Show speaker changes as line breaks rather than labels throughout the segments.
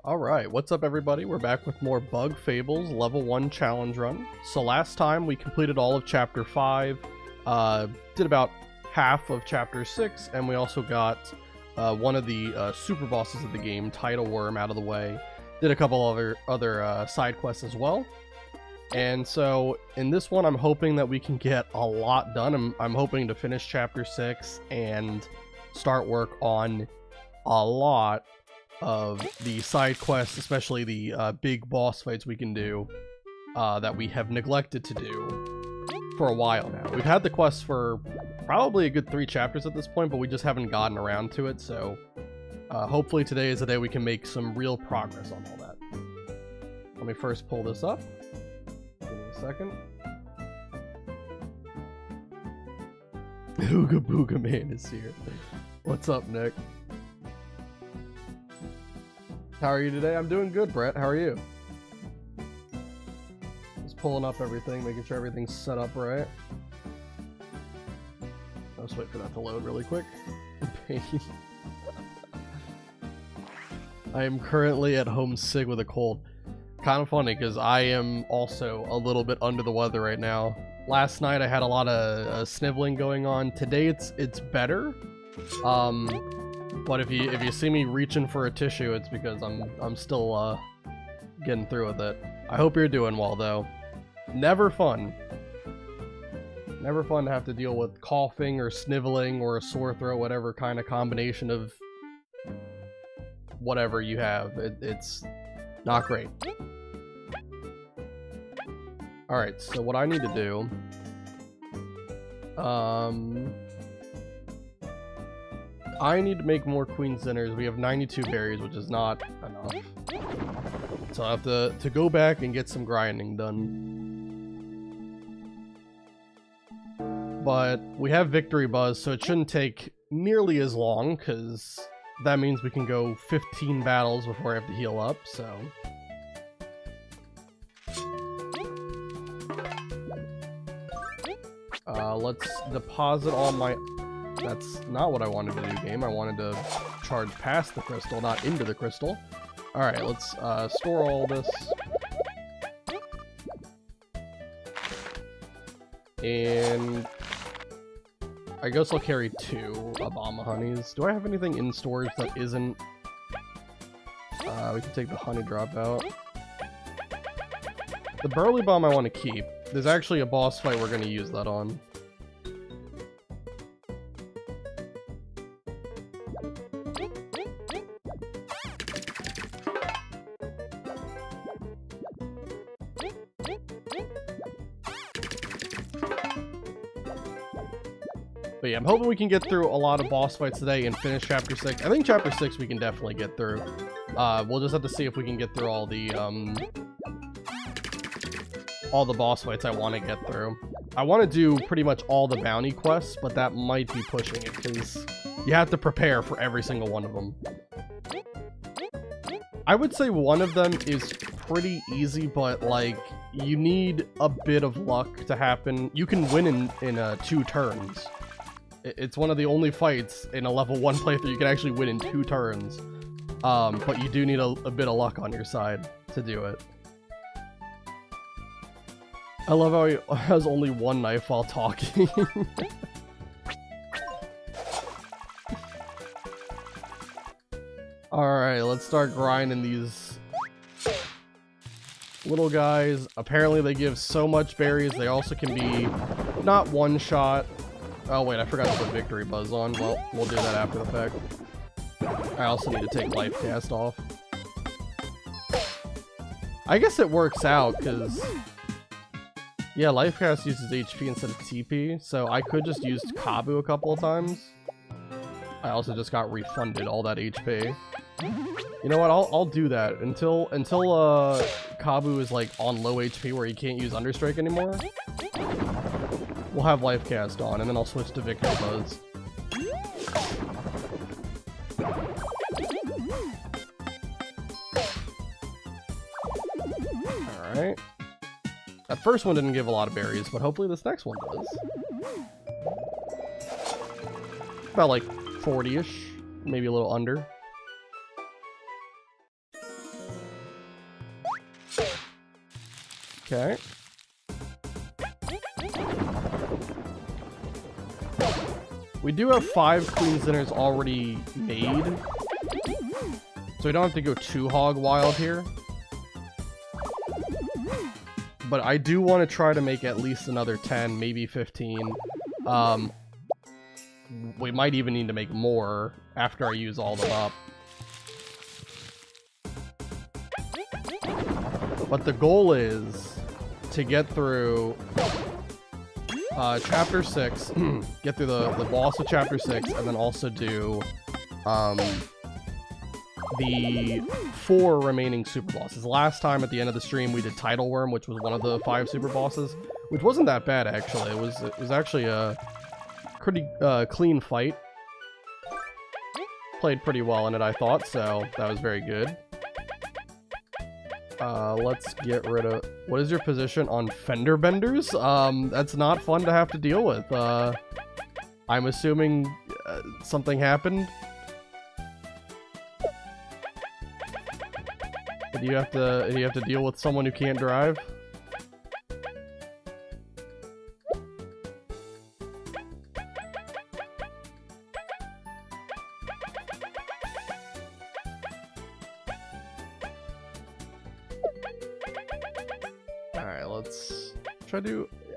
Alright, what's up everybody? We're back with more Bug Fables level 1 challenge run. So last time we completed all of chapter 5, did about half of chapter 6, and we also got one of the super bosses of the game, Tidal Worm, out of the way. Did a couple other side quests as well. And so in this one I'm hoping that we can get a lot done. I'm hoping to finish chapter 6 and start work on a lot of the side quests, especially the big boss fights we can do that we have neglected to do for a while now. We've had the quests for probably a good 3 chapters at this point, but we just haven't gotten around to it, so hopefully today is the day we can make some real progress on all that. Let me first pull this up. Give me a second. Ooga Booga Man is here. What's up, Nick? How are you today? I'm doing good, Brett. How are you? Just pulling up everything, making sure everything's set up right. I'll just wait for that to load really quick. Pain. I am currently at home sick with a cold. Kind of funny because I am also a little bit under the weather right now. Last night I had a lot of sniveling going on. Today it's better. But if you see me reaching for a tissue, it's because I'm still getting through with it. I hope you're doing well though. Never fun. Never fun to have to deal with coughing or sniveling or a sore throat, whatever kind of combination of whatever you have. It's not great. Alright, so what I need to do... I need to make more Queen's Dinners. We have 92 berries, which is not enough. So I have to go back and get some grinding done. But we have Victory Buzz, so it shouldn't take nearly as long, because that means we can go 15 battles before I have to heal up, so... let's deposit all my... That's not what I wanted to do, game. I wanted to charge past the crystal, not into the crystal. Alright, let's store all this. And I guess I'll carry 2 Obama honeys. Do I have anything in storage that isn't... we can take the honey drop out. The Burly Bomb I want to keep. There's actually a boss fight we're going to use that on. But yeah, I'm hoping we can get through a lot of boss fights today and finish chapter 6. I think chapter 6 we can definitely get through. We'll just have to see if we can get through all the boss fights I want to get through. I want to do pretty much all the bounty quests, but that might be pushing it because you have to prepare for every single one of them. I would say one of them is pretty easy, but like you need a bit of luck to happen. You can win in 2 turns. It's one of the only fights in a level 1 playthrough you can actually win in 2 turns. But you do need a bit of luck on your side to do it. I love how he has only 1 knife while talking. Alright, let's start grinding these little guys. Apparently they give so much berries. They also can be not one-shot. Oh wait, I forgot to put Victory Buzz on. Well, we'll do that after the fact. I also need to take Life Cast off. I guess it works out, because... yeah, Life Cast uses HP instead of TP, so I could just use Kabu a couple of times. I also just got refunded all that HP. You know what, I'll do that. Until Kabu is like on low HP where he can't use Understrike anymore. We'll have Life Cast on, and then I'll switch to Victory Buzz. Alright. That first one didn't give a lot of berries, but hopefully this next one does. About like 40-ish, maybe a little under. Okay. We do have 5 Queen's Dinners already made, so we don't have to go too hog wild here. But I do want to try to make at least another 10, maybe 15. We might even need to make more after I use all of them up. But the goal is to get through Chapter 6, get through the boss of Chapter 6, and then also do the 4 remaining super bosses. Last time at the end of the stream we did Tidal Worm, which was one of the 5 super bosses, which wasn't that bad actually. It was actually a pretty clean fight. Played pretty well in it, I thought, so that was very good. Let's get rid of... What is your position on fender benders? That's not fun to have to deal with. I'm assuming something happened. Do you have to deal with someone who can't drive?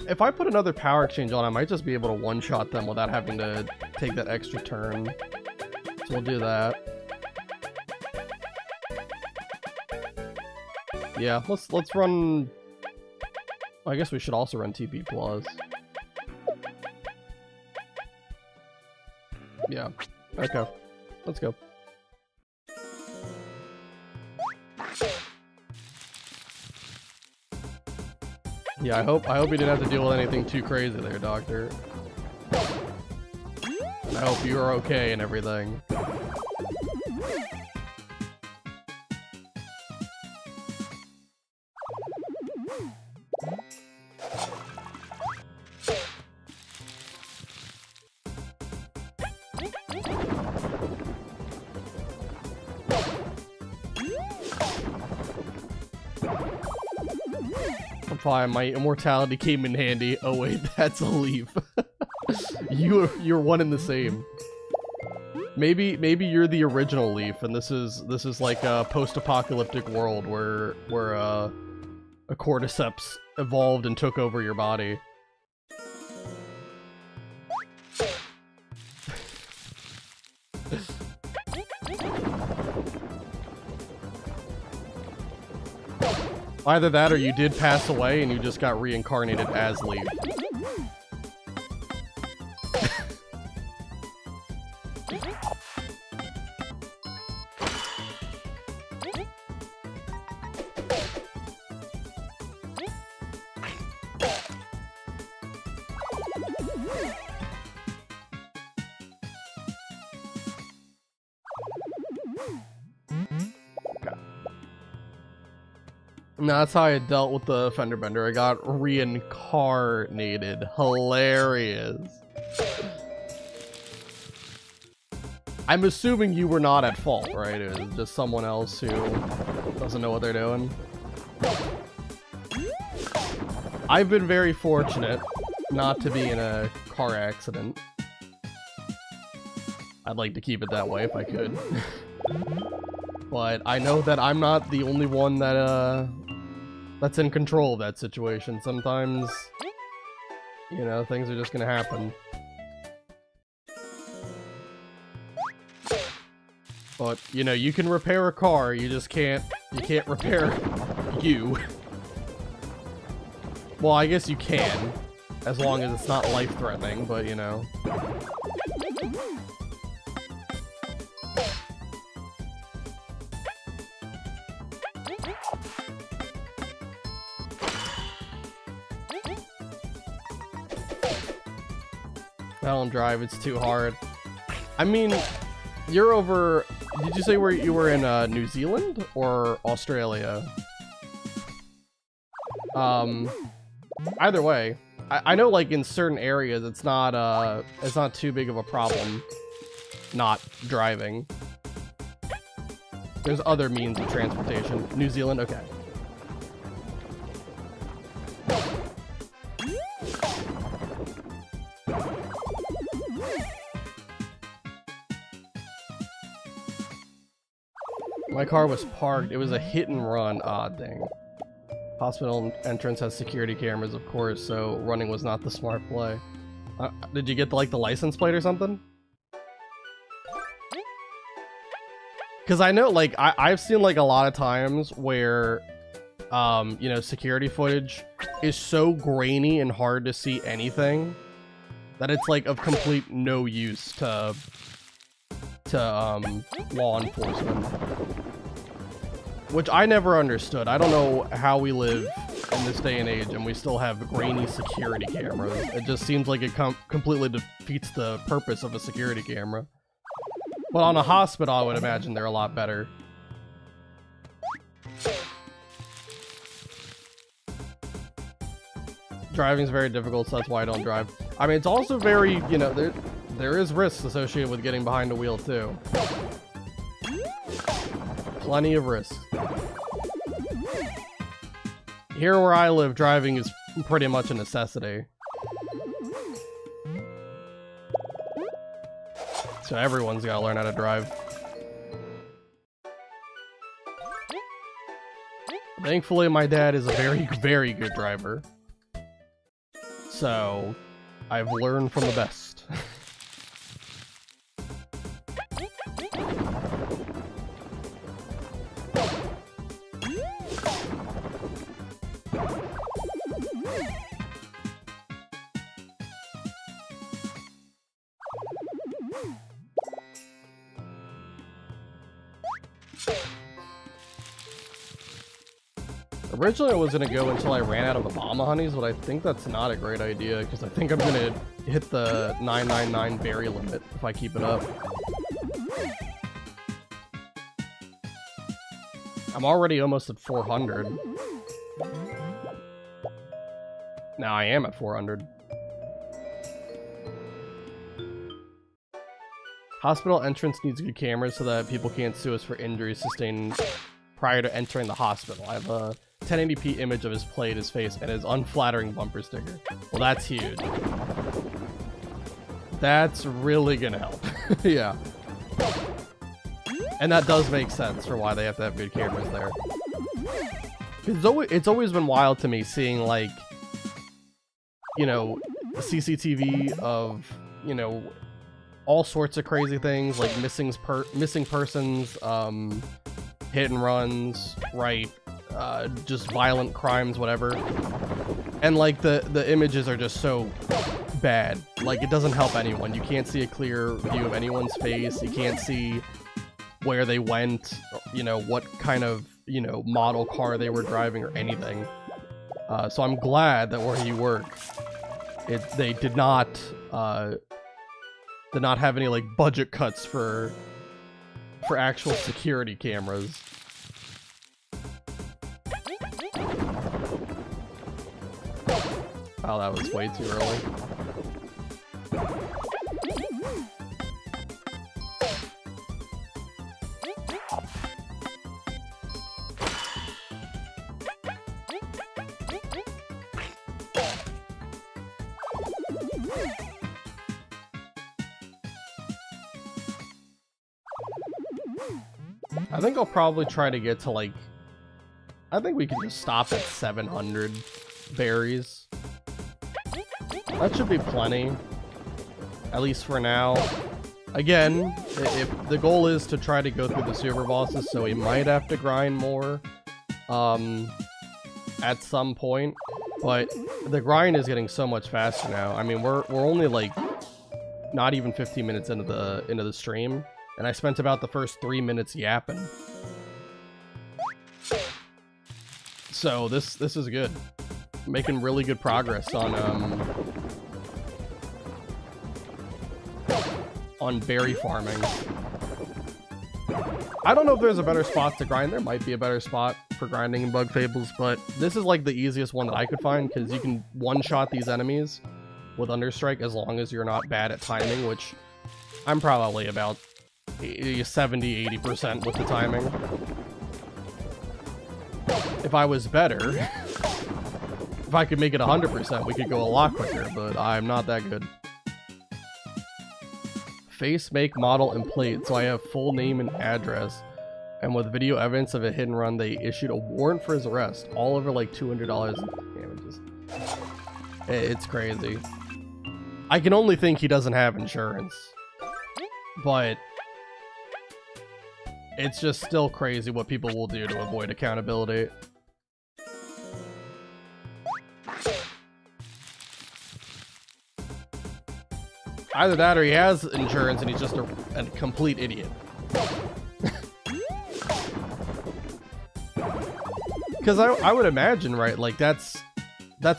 If I put another power exchange on, I might just be able to one-shot them without having to take that extra turn. So we'll do that. Yeah, let's run... I guess we should also run TP Plus. Yeah. Okay. Let's go. Yeah, I hope you didn't have to deal with anything too crazy there, Doctor. And I hope you are okay and everything. Why my immortality came in handy. Oh wait, that's a leaf. You're one and the same. Maybe you're the original leaf, and this is like a post-apocalyptic world where a cordyceps evolved and took over your body. Either that or you did pass away and you just got reincarnated as Leaf. No, that's how I dealt with the fender bender. I got reincarnated. Hilarious. I'm assuming you were not at fault, right? It was just someone else who doesn't know what they're doing. I've been very fortunate not to be in a car accident. I'd like to keep it that way if I could. But I know that I'm not the only one that, that's in control of that situation. Sometimes, you know, things are just gonna happen. But, you know, you can repair a car, you just can't repair you. Well, I guess you can, as long as it's not life-threatening, but, you know. I don't drive, it's too hard. I mean, you're over... Did you say you were in New Zealand or Australia? Either way, I know like in certain areas it's not too big of a problem not driving. There's other means of transportation. New Zealand, okay. My car was parked. It was a hit and run. Ah, dang. Hospital entrance has security cameras, of course, so running was not the smart play. Did you get the, like, the license plate or something? Because I know, like, I've seen, like, a lot of times where, you know, security footage is so grainy and hard to see anything that it's, like, of complete no use to law enforcement. Which I never understood. I don't know how we live in this day and age and we still have grainy security cameras. It just seems like it completely defeats the purpose of a security camera. But on a hospital, I would imagine they're a lot better. Driving's very difficult, so that's why I don't drive. I mean, it's also very, you know, there is risks associated with getting behind a wheel, too. Plenty of risks. Here where I live, driving is pretty much a necessity. So everyone's gotta learn how to drive. Thankfully, my dad is a very, very good driver. So, I've learned from the best. Originally I was going to go until I ran out of Obama honeys, but I think that's not a great idea, because I think I'm going to hit the 999 berry limit if I keep it up. I'm already almost at 400. Now I am at 400. Hospital entrance needs good cameras so that people can't sue us for injuries sustained prior to entering the hospital. I have a 1080p image of his plate, his face, and his unflattering bumper sticker. Well, that's huge. That's really gonna help. Yeah. And that does make sense for why they have to have good cameras there. It's always been wild to me seeing, like, you know, CCTV of, you know, all sorts of crazy things, like missing persons, hit and runs, right? Just violent crimes, whatever. And like the images are just so bad. Like, it doesn't help anyone. You can't see a clear view of anyone's face. You can't see where they went, you know, what kind of, you know, model car they were driving or anything. So I'm glad that where you work, they did not have any like budget cuts for actual security cameras. Oh, that was way too early. I think I'll probably try to get to like... I think we can just stop at 700 berries. That should be plenty. At least for now. Again, if the goal is to try to go through the super bosses, so we might have to grind more at some point. But the grind is getting so much faster now. I mean, we're only like not even 15 minutes into the stream, and I spent about the first 3 minutes yapping. So this is good. Making really good progress on berry farming. I don't know if there's a better spot to grind. There might be a better spot for grinding in Bug Fables, but this is like the easiest one that I could find, because you can one-shot these enemies with Understrike as long as you're not bad at timing, which I'm probably about 70-80% with the timing. If I was better, if I could make it 100%, we could go a lot quicker, but I'm not that good. Face, make, model, and plate, so I have full name and address. And with video evidence of a hit and run, they issued a warrant for his arrest, all over like $200 in damages. It's crazy. I can only think he doesn't have insurance, but it's just still crazy what people will do to avoid accountability. Either that or he has insurance and he's just a complete idiot. Because I would imagine, right, like that's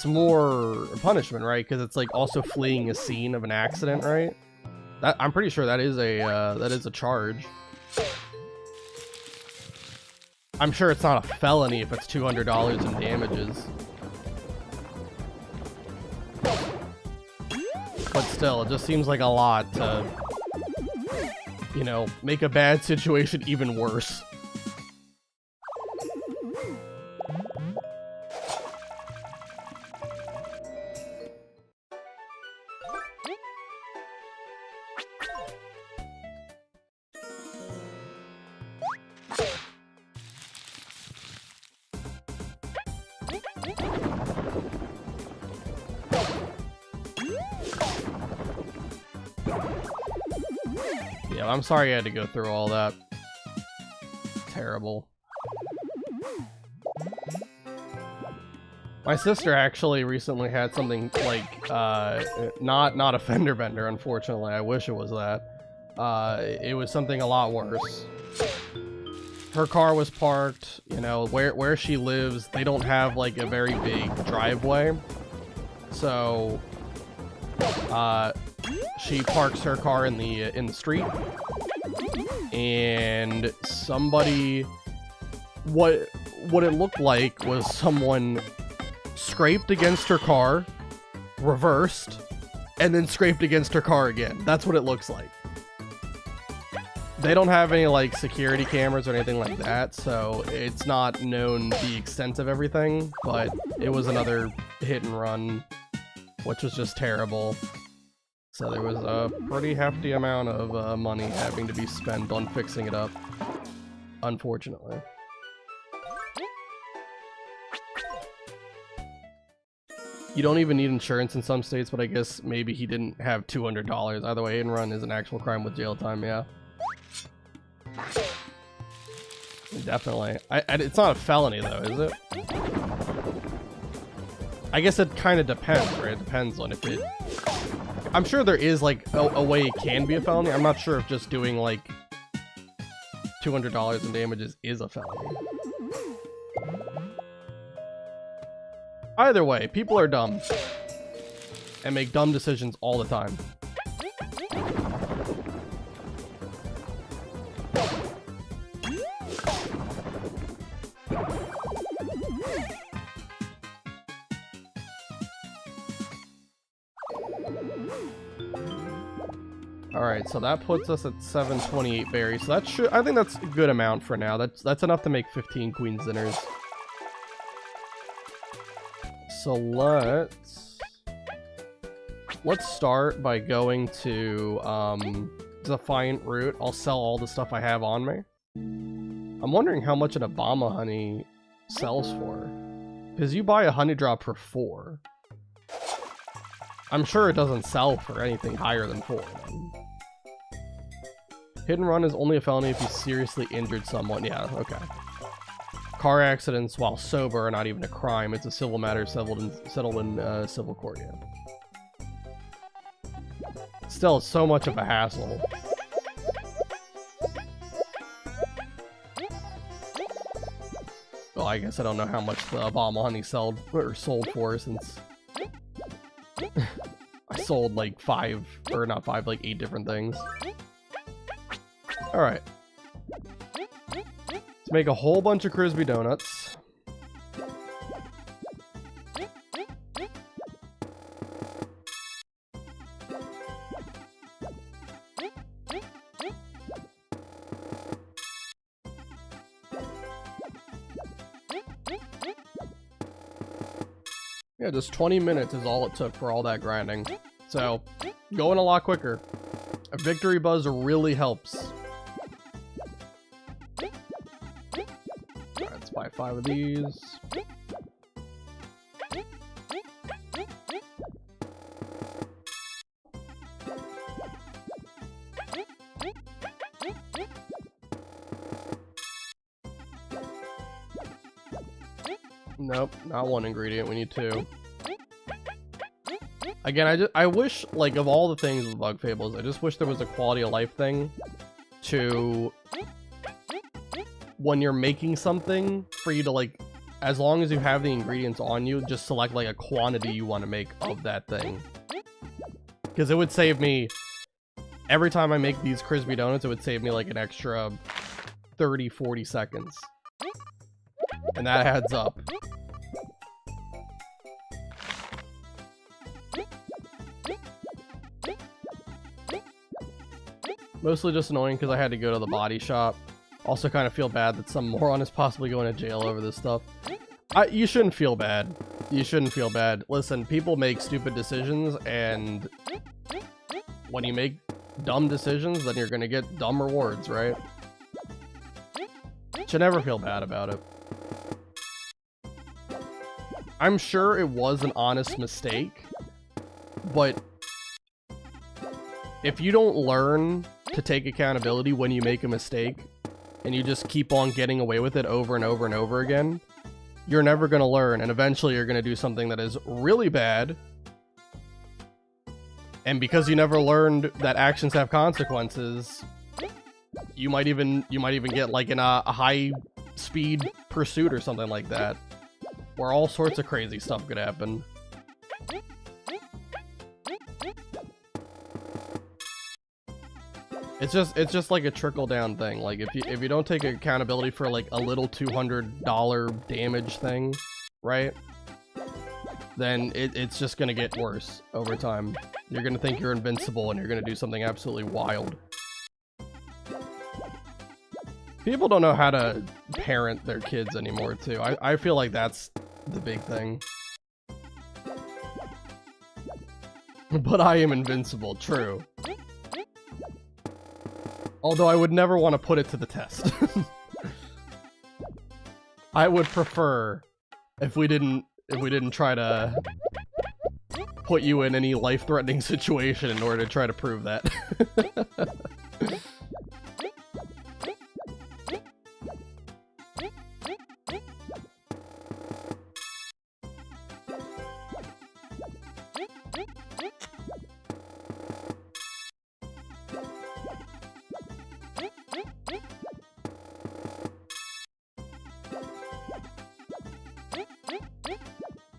more punishment, right? Because it's like also fleeing a scene of an accident, right? I'm pretty sure that is a charge. I'm sure it's not a felony if it's $200 in damages. But still, it just seems like a lot to, you know, make a bad situation even worse. Yeah, I'm sorry I had to go through all that. Terrible. My sister actually recently had something like, not a fender bender, unfortunately. I wish it was that. It was something a lot worse. Her car was parked, you know, where she lives, they don't have like a very big driveway. So, she parks her car in the street, and somebody, what it looked like was someone scraped against her car, reversed, and then scraped against her car again. That's what it looks like. They don't have any like security cameras or anything like that, so it's not known the extent of everything, but it was another hit and run, which was just terrible. So there was a pretty hefty amount of money having to be spent on fixing it up, unfortunately. You don't even need insurance in some states, but I guess maybe he didn't have $200. Either way, hit and run is an actual crime with jail time, yeah. Definitely. It's not a felony, though, is it? I guess it kind of depends, right? It depends on if it... I'm sure there is, like, a way it can be a felony. I'm not sure if just doing, like, $200 in damages is a felony. Either way, people are dumb. And make dumb decisions all the time. Alright, so that puts us at 728 berries. So that should, I think that's a good amount for now. That's enough to make 15 queen's dinners. So let's start by going to Defiant Root. I'll sell all the stuff I have on me. I'm wondering how much an Obama honey sells for. Because you buy a honey drop for 4. I'm sure it doesn't sell for anything higher than 4. Then. Hit and run is only a felony if you seriously injured someone. Yeah, okay. Car accidents while sober are not even a crime. It's a civil matter settled in civil court, yeah. Still, it's so much of a hassle. Well, I guess I don't know how much the Obama honey sold for since... I sold like 5, or not 5, like 8 different things. Alright. Let's make a whole bunch of Crispy Donuts. Yeah, just 20 minutes is all it took for all that grinding. So, going a lot quicker. A victory buzz really helps. buy 5 of these. Nope, not 1 ingredient, we need 2. Again, I wish, like, of all the things with Bug Fables, I just wish there was a quality of life thing to, when you're making something, for you to, like, as long as you have the ingredients on you, just select, like, a quantity you want to make of that thing. Because it would save me, every time I make these crispy donuts, it would save me, like, an extra 30, 40 seconds. And that adds up. Mostly just annoying because I had to go to the body shop. Also kind of feel bad that some moron is possibly going to jail over this stuff. You shouldn't feel bad. You shouldn't feel bad. Listen, people make stupid decisions, and when you make dumb decisions, then you're going to get dumb rewards, right? Should never feel bad about it. I'm sure it was an honest mistake, but if you don't learn to take accountability when you make a mistake, and you just keep on getting away with it over and over and over again, you're never going to learn, and eventually you're going to do something that is really bad. And because you never learned that actions have consequences, you might even get like in a high-speed pursuit or something like that, where all sorts of crazy stuff could happen. It's just like a trickle-down thing. Like, if you don't take accountability for, like, a little $200 damage thing, right? Then it's just gonna get worse over time. You're gonna think you're invincible, and you're gonna do something absolutely wild. People don't know how to parent their kids anymore, too. I feel like that's the big thing. But I am invincible, true. Although I would never want to put it to the test. I would prefer if we didn't try to put you in any life-threatening situation in order to try to prove that.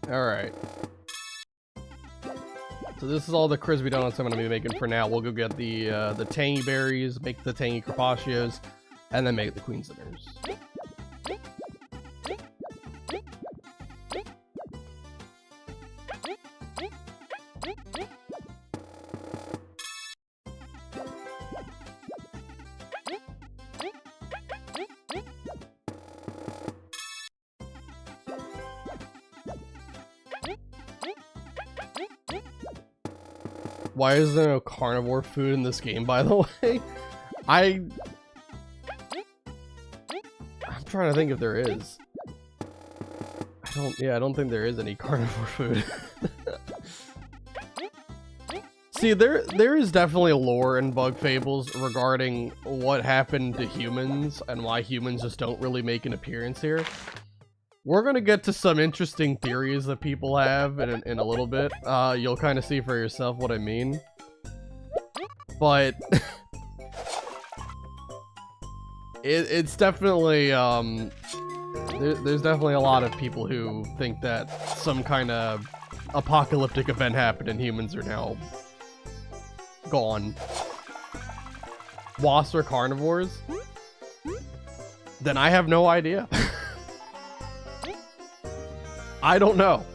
Alright. So this is all the crispy donuts I'm going to be making for now. We'll go get the tangy berries, make the tangy carpaccio's, and then make the queen's dinners. Why is there no carnivore food in this game, by the way? I'm trying to think if there is. I don't think there is any carnivore food. See, there is definitely a lore in Bug Fables regarding what happened to humans and why humans just don't really make an appearance here. We're gonna get to some interesting theories that people have in a little bit. You'll kind of see for yourself what I mean. But it's definitely there's definitely a lot of people who think that some kind of apocalyptic event happened and humans are now gone. Wasps are carnivores? Then I have no idea. I don't know.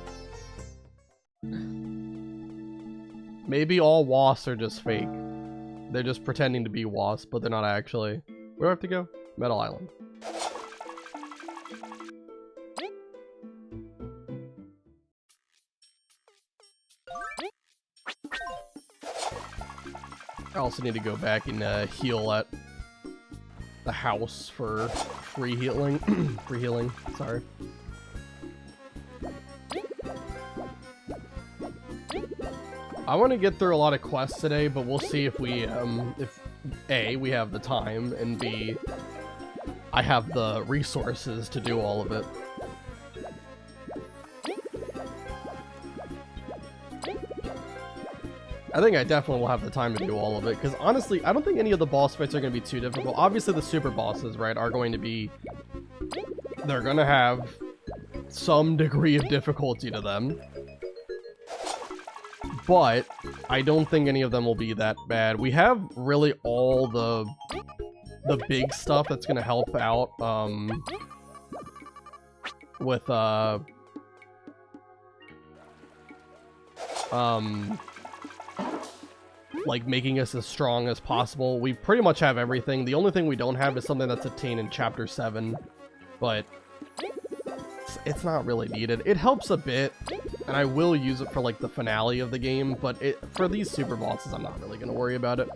Maybe all wasps are just fake. They're just pretending to be wasps, but they're not actually. Where do I have to go? Metal Island. I also need to go back and heal at the house for free healing. Free healing, sorry. I want to get through a lot of quests today, but we'll see if we, if A, we have the time, and B, I have the resources to do all of it. I think I definitely will have the time to do all of it, because honestly, I don't think any of the boss fights are going to be too difficult. Obviously, the super bosses, right, are going to be... They're going to have some degree of difficulty to them. But I don't think any of them will be that bad. We have really all the big stuff that's going to help out with like making us as strong as possible. We pretty much have everything. The only thing we don't have is something that's attained in Chapter 7, but it's not really needed. It helps a bit, and I will use it for like the finale of the game, but for these super bosses, I'm not really going to worry about it.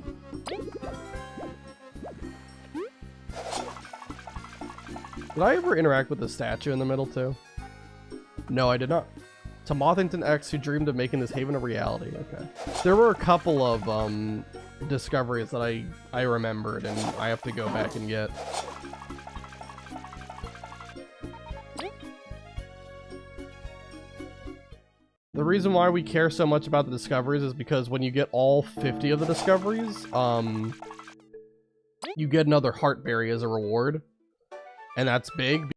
Did I ever interact with the statue in the middle too? No, I did not. To Mothington X, who dreamed of making this haven a reality. Okay. There were a couple of discoveries that I remembered, and I have to go back and get. The reason why we care so much about the discoveries is because when you get all 50 of the discoveries, you get another Heartberry as a reward. And that's big.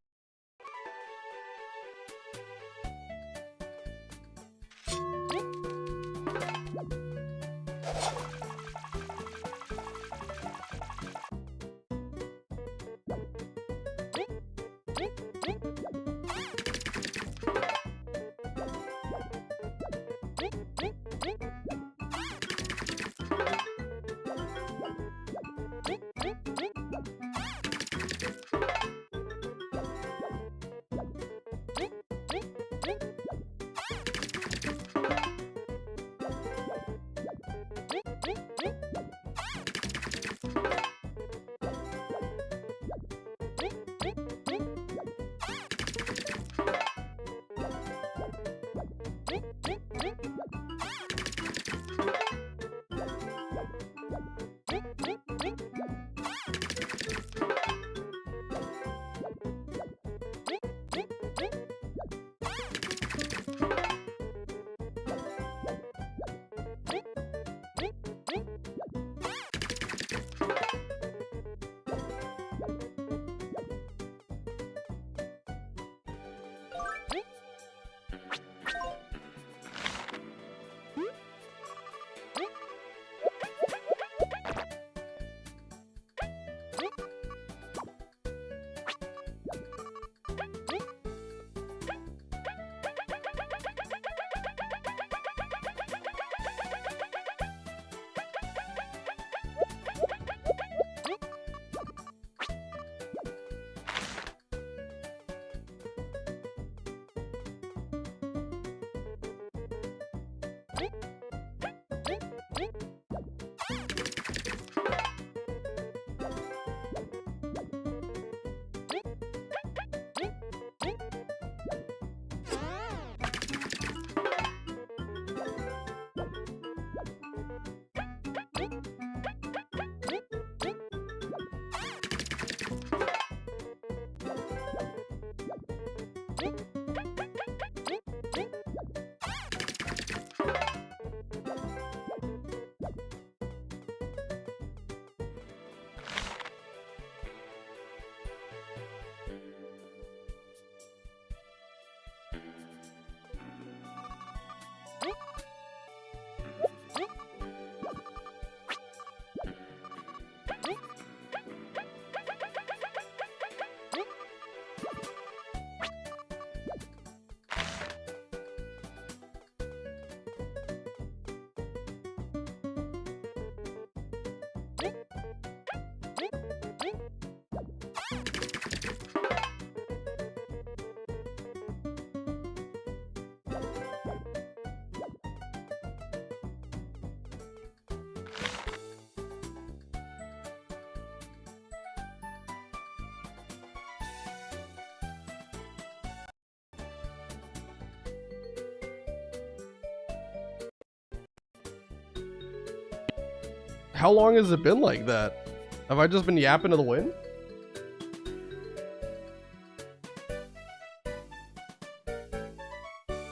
How long has it been like that? Have I just been yapping to the wind?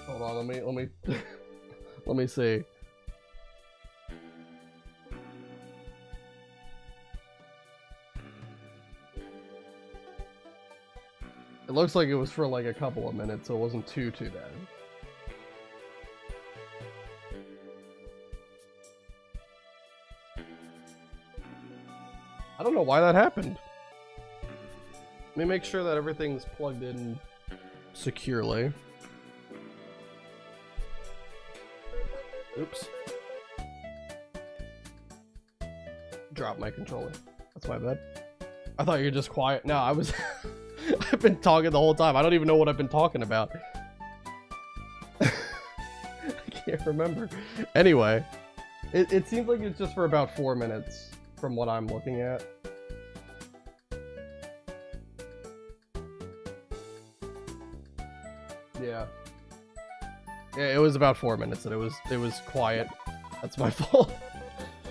Hold on, let me let me see. It looks like it was for like a couple of minutes, so it wasn't too bad. I don't know why that happened. Let me make sure that everything's plugged in securely. Oops. Drop my controller. That's my bad. I thought you were just quiet. No, I was... I've been talking the whole time. I don't even know what I've been talking about. I can't remember. Anyway, it seems like it's just for about 4 minutes from what I'm looking at. Yeah. Yeah, it was about 4 minutes and it was quiet. That's my fault.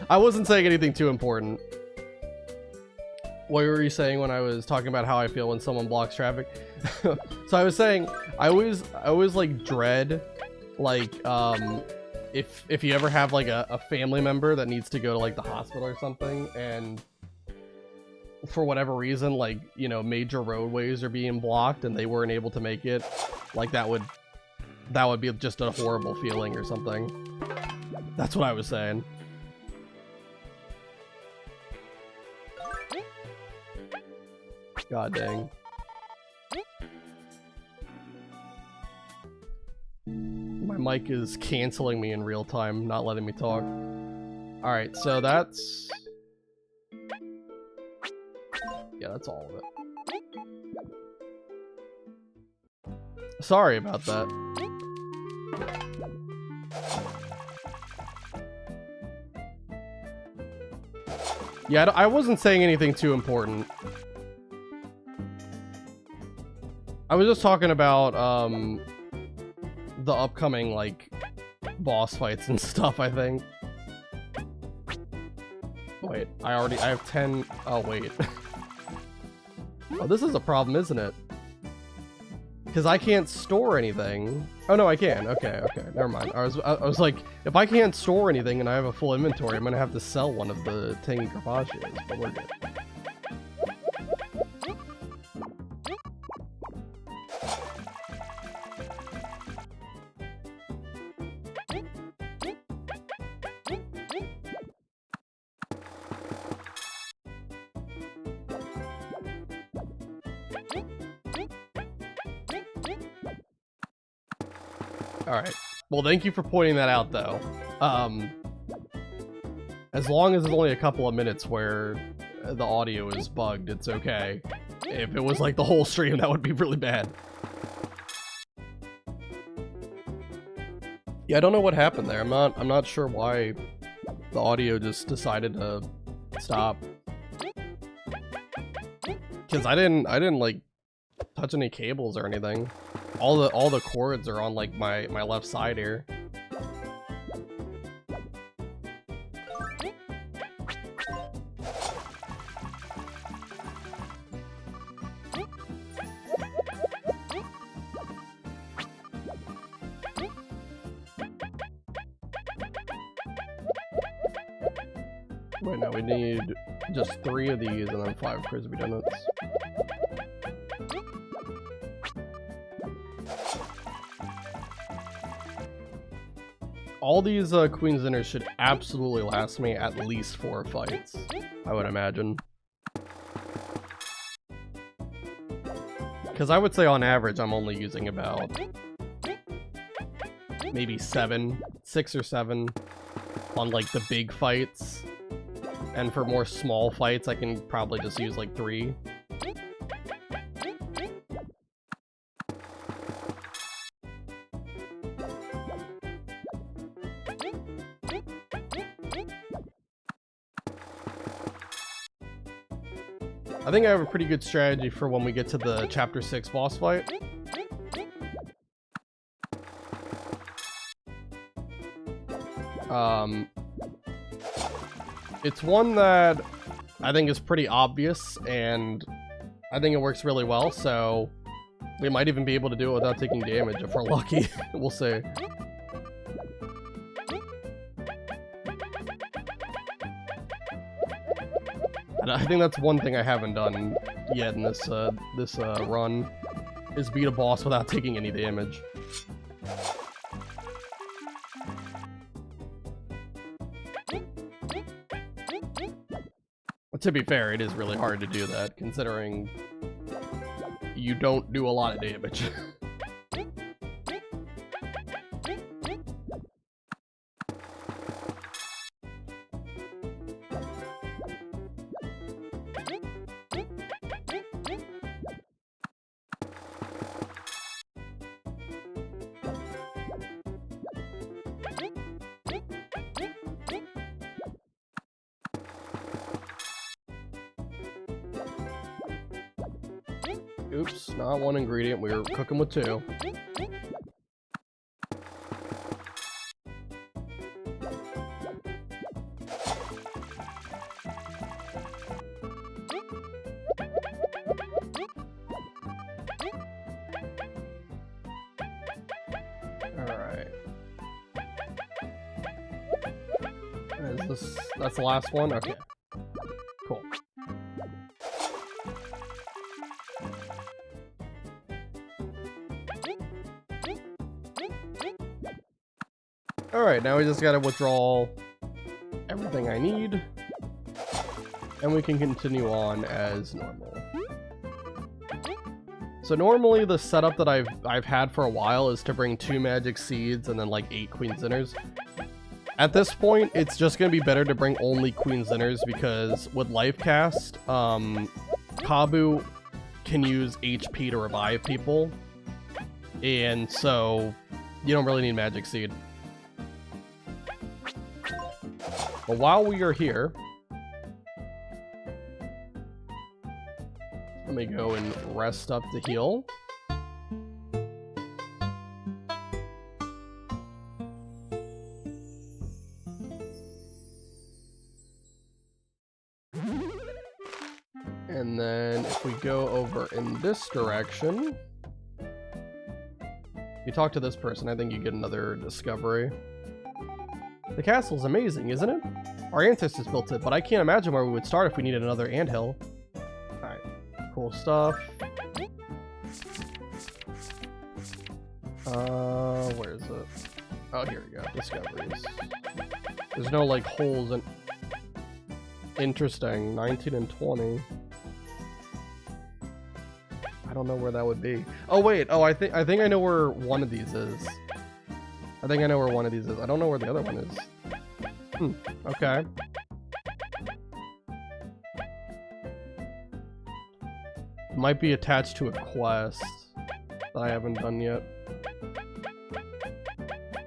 I wasn't saying anything too important. What were you saying when I was talking about how I feel when someone blocks traffic? So I was saying I always like dread like if you ever have like a family member that needs to go to like the hospital or something, and for whatever reason, like, you know, major roadways are being blocked and they weren't able to make it, like that would be just a horrible feeling or something. That's what I was saying. God dang. My mic is canceling me in real time, not letting me talk. Alright, so that's... yeah, that's all of it. Sorry about that. Yeah, I wasn't saying anything too important. I was just talking about, the upcoming, like, boss fights and stuff, I think. Wait, I have 10... oh, wait. Oh, this is a problem, isn't it? Because I can't store anything. Oh, no, I can. Okay, never mind. I was like, if I can't store anything and I have a full inventory, I'm gonna have to sell one of the Tangy Carpacios, but we're good. Alright. Well, thank you for pointing that out, though. As long as it's only a couple of minutes where the audio is bugged, it's okay. If it was like the whole stream, that would be really bad. Yeah, I don't know what happened there. I'm not sure why the audio just decided to stop. Because I didn't like touch any cables or anything. All the cords are on like my left side here. Wait, no, we need just 3 of these and then 5 Crispy Donuts. All these Queen's Dinners should absolutely last me at least 4 fights, I would imagine. Because I would say on average I'm only using about maybe 6 or 7 on like the big fights. And for more small fights I can probably just use like 3. I think I have a pretty good strategy for when we get to the Chapter 6 boss fight. It's one that I think is pretty obvious, and I think it works really well, so we might even be able to do it without taking damage if we're lucky. We'll see. And I think that's one thing I haven't done yet in this run, is beat a boss without taking any damage. But to be fair, it is really hard to do that, considering you don't do a lot of damage. Oops, not one ingredient, we were cooking with two. Alright. Is this, that's the last one? Okay. Cool. Alright, now we just gotta withdraw everything I need, and we can continue on as normal. So normally the setup that I've had for a while is to bring 2 magic seeds and then like 8 queen zinners. At this point, it's just gonna be better to bring only queen zinners, because with life cast, Kabu can use HP to revive people, and so you don't really need magic seed. But while we are here, let me go and rest up to heal. And then if we go over in this direction, you talk to this person, I think you get another discovery. The castle's amazing, isn't it? Our ancestors built it, but I can't imagine where we would start if we needed another anthill. Alright, cool stuff. Where is it? Oh, here we go. Discoveries. There's no, like, holes in... Interesting. 19 and 20. I don't know where that would be. Oh, wait. Oh, I think I know where one of these is. I think I know where one of these is. I don't know where the other one is. Okay. It might be attached to a quest that I haven't done yet.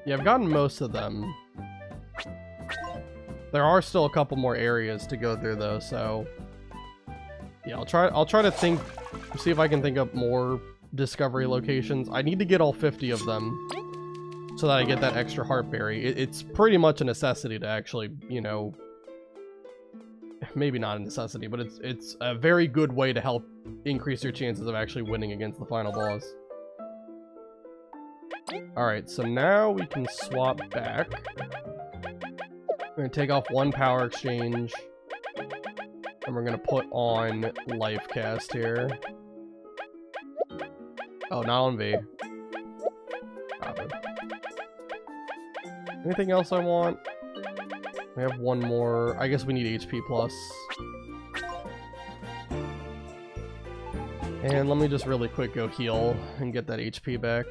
Yeah, I've gotten most of them. There are still a couple more areas to go through though, so yeah, I'll try to see if I can think up more discovery locations. I need to get all 50 of them so that I get that extra heartberry. It's pretty much a necessity to actually, you know, maybe not a necessity, but it's a very good way to help increase your chances of actually winning against the final boss. Alright, so now we can swap back. We're gonna take off one power exchange, and we're gonna put on life cast here. Oh, not on V. Copy. Anything else I want? We have one more. I guess we need HP plus. And let me just really quick go heal and get that HP back.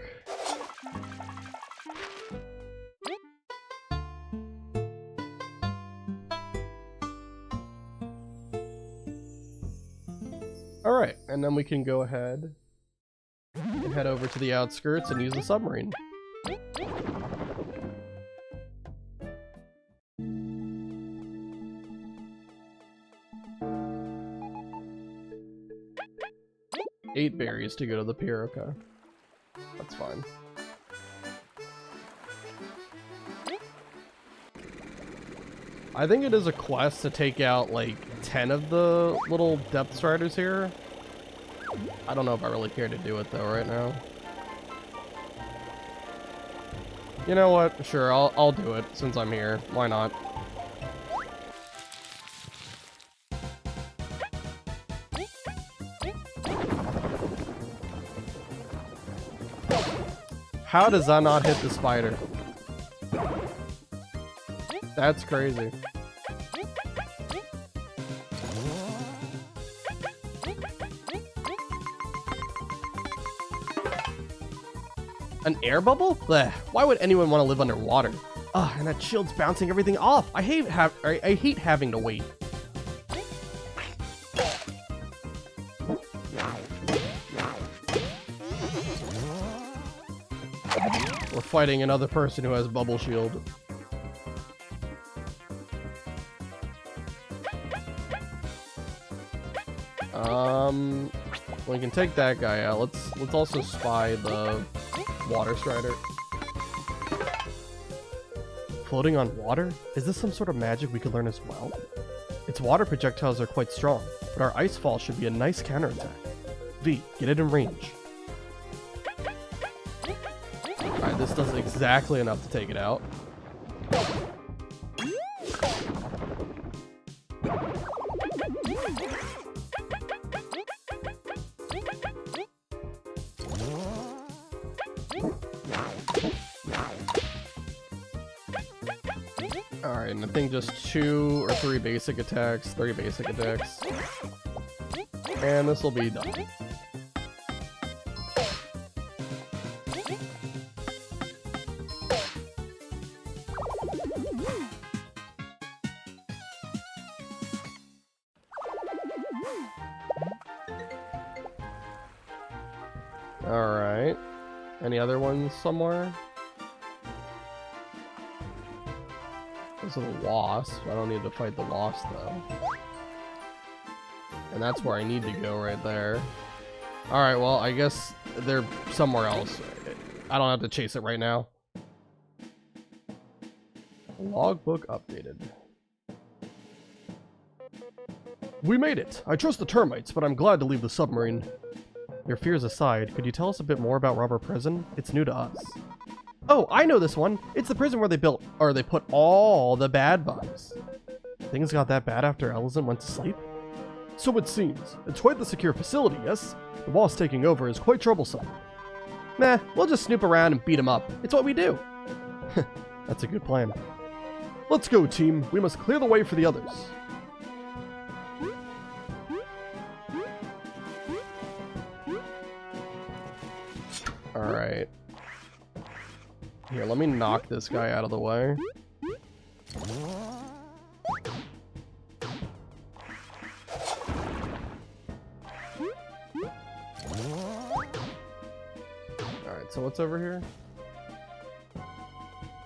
Alright, and then we can go ahead and head over to the outskirts and use the submarine. Eight berries to go to the pier, okay. That's fine. I think it is a quest to take out like 10 of the little depth striders here. I don't know if I really care to do it though right now. You know what? Sure, I'll do it since I'm here. Why not? How does that not hit the spider? That's crazy. An air bubble? Blech. Why would anyone want to live underwater? Ugh, and that shield's bouncing everything off. I hate having to wait. We're fighting another person who has bubble shield. We can take that guy out. Let's also spy the water strider. Floating on water? Is this some sort of magic we could learn as well? Its water projectiles are quite strong, but our ice fall should be a nice counterattack. V, get it in range. Alright, this does exactly enough to take it out. Alright, and I think just 2 or 3 basic attacks, 3 basic attacks. And this will be done. Alright. Any other ones somewhere? This is a wasp. I don't need to fight the wasp though. And that's where I need to go right there. Alright, well, I guess they're somewhere else. I don't have to chase it right now. Logbook updated. We made it! I trust the termites, but I'm glad to leave the submarine. Your fears aside, could you tell us a bit more about Rubber Prison? It's new to us. Oh, I know this one! It's the prison where they put all the bad bugs. Things got that bad after Ellison went to sleep? So it seems. It's quite the secure facility, yes? The boss taking over is quite troublesome. Meh, we'll just snoop around and beat him up. It's what we do. That's a good plan. Let's go, team. We must clear the way for the others. Alright. Here, let me knock this guy out of the way. Alright, so what's over here?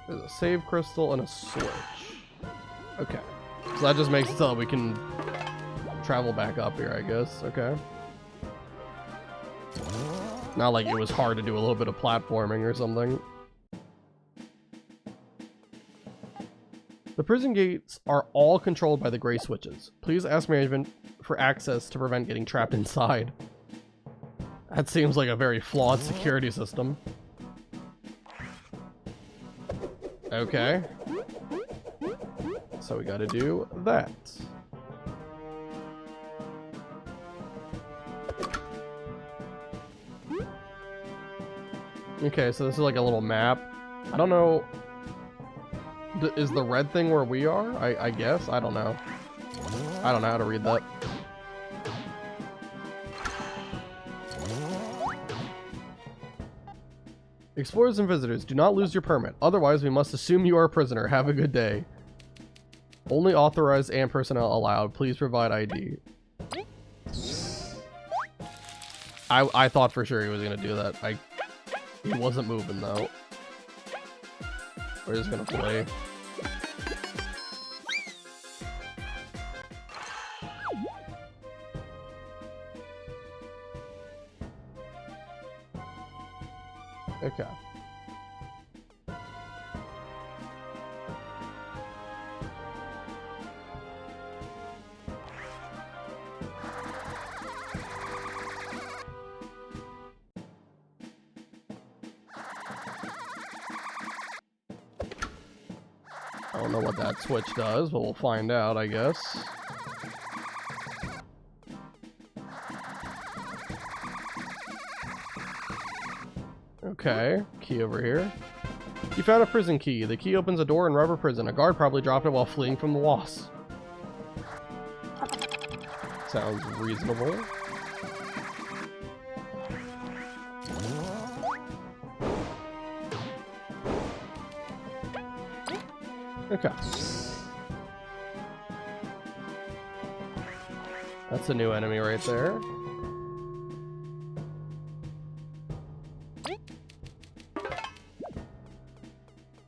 There's a save crystal and a switch. Okay. So that just makes it so that we can travel back up here, I guess. Okay. Not like it was hard to do a little bit of platforming or something. The prison gates are all controlled by the gray switches. Please ask management for access to prevent getting trapped inside. That seems like a very flawed security system. Okay. So we gotta do that. Okay, so this is like a little map. I don't know. Is the red thing where we are? I guess. I don't know. I don't know how to read that. Explorers and visitors, do not lose your permit. Otherwise, we must assume you are a prisoner. Have a good day. Only authorized and personnel allowed. Please provide ID. I thought for sure he was going to do that. He wasn't moving, though. We're just going to play. Okay. I don't know what that switch does, but we'll find out, I guess. Okay, key over here. You found a prison key. The key opens a door in Rubber Prison. A guard probably dropped it while fleeing from the wasps. Sounds reasonable. Okay. That's a new enemy right there.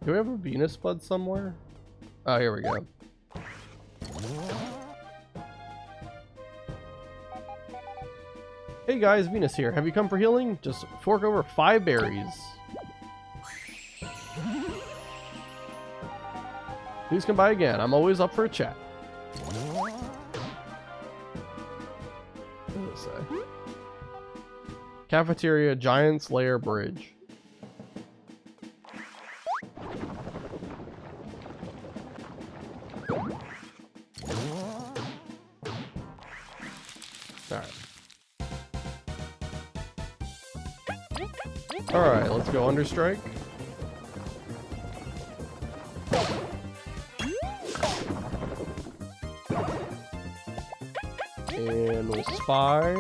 Do we have a Venus Bud somewhere? Oh, here we go. Hey guys, Venus here. Have you come for healing? Just fork over 5 berries. Please come by again. I'm always up for a chat. What does it say? Cafeteria, Giant's Lair Bridge. Alright, let's go Understrike. And we'll spy.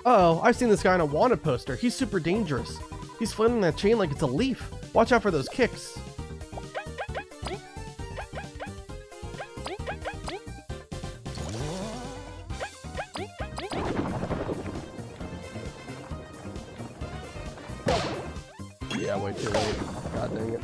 Uh-oh, I've seen this guy on a wanted poster. He's super dangerous. He's flailing that chain like it's a leaf. Watch out for those kicks. Yeah, way too late. God dang it.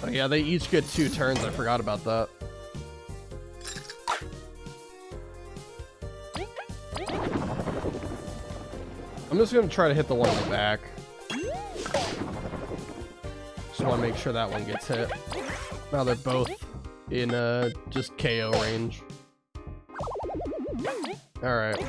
Oh yeah, they each get 2 turns. I forgot about that. I'm just gonna try to hit the one in the back. Just want to make sure that one gets hit. Now they're both in just KO range. Alright.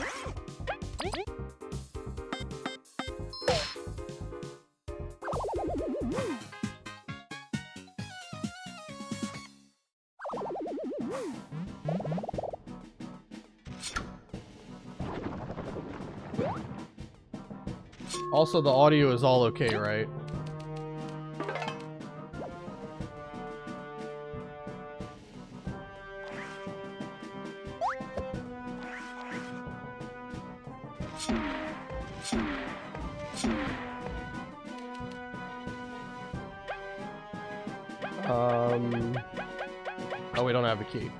Also, the audio is all okay, right? Oh, we don't have a key.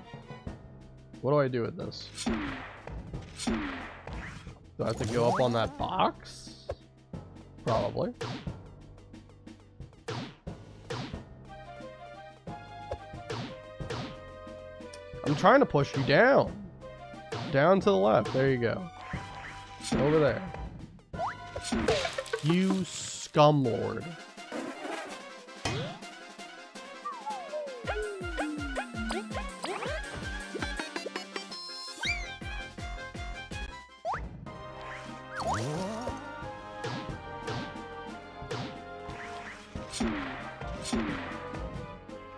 What do I do with this? Do I have to go up on that box? Probably. I'm trying to push you down. Down to the left. There you go. Over there. You scumlord.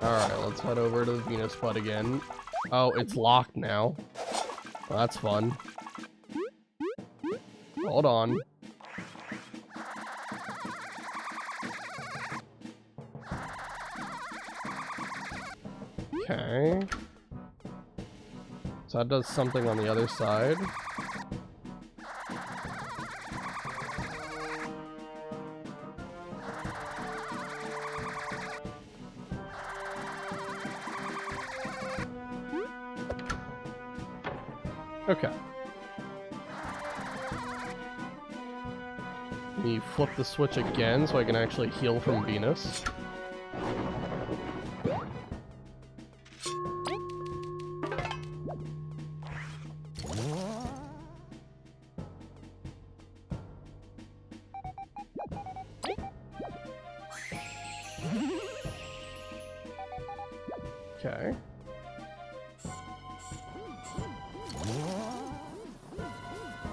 Alright, let's head over to the Venus Bud again. Oh, it's locked now. Well, that's fun. Hold on. Okay. So that does something on the other side. Okay. Can you flip the switch again so I can actually heal from Venus? Okay.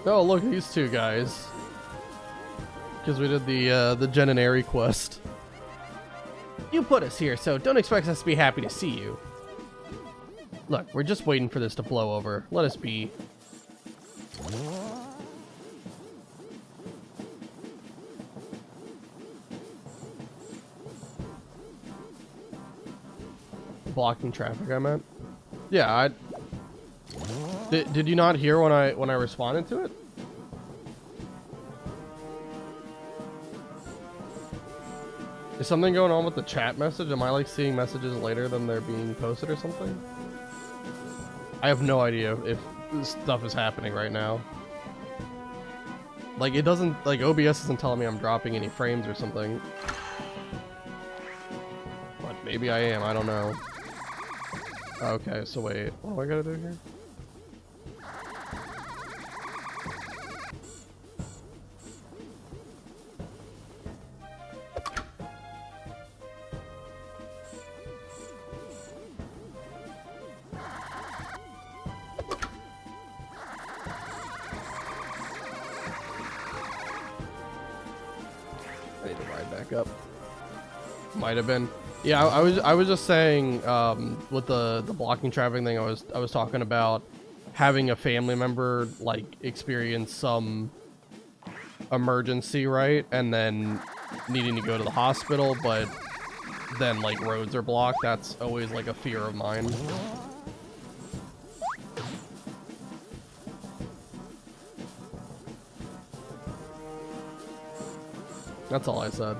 Oh, look, these two guys. Because we did the Jen and Aerie quest. You put us here, so don't expect us to be happy to see you. Look, we're just waiting for this to blow over. Let us be. Blocking traffic, I meant. Yeah, did you not hear when I responded to it? Is something going on with the chat message? Am I like seeing messages later than they're being posted or something? I have no idea if this stuff is happening right now. Like, it doesn't, like, OBS isn't telling me I'm dropping any frames or something. But maybe I am, I don't know. Okay, so wait, what do I gotta do here? I need to ride back up. Might have been. Yeah, I was just saying with the blocking traffic thing, I was talking about having a family member like experience some emergency, right? And then needing to go to the hospital, but then like roads are blocked. That's always like a fear of mine. That's all I said.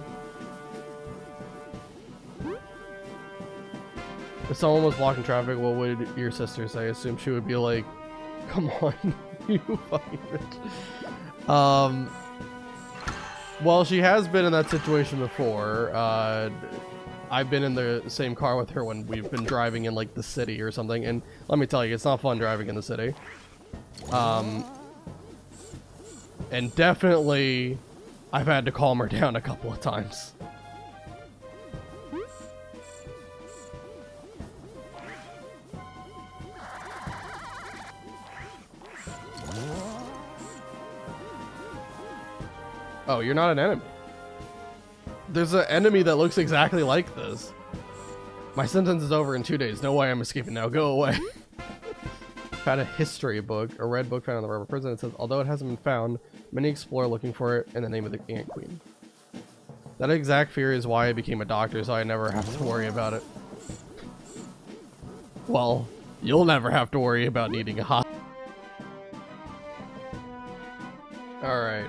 If someone was blocking traffic, what would your sister say? I assume she would be like, come on, you fucking bitch. Well, she has been in that situation before. I've been in the same car with her when we've been driving in like the city or something, and let me tell you, it's not fun driving in the city. And definitely I've had to calm her down a couple of times. Oh, you're not an enemy. There's an enemy that looks exactly like this. My sentence is over in 2 days. No way I'm escaping now. Go away. Found a history book, a red book found in the rubber prison. It says, although it hasn't been found, many explore looking for it in the name of the Ant Queen. That exact fear is why I became a doctor, so I never have to worry about it. Well, you'll never have to worry about needing a hospital. Alright.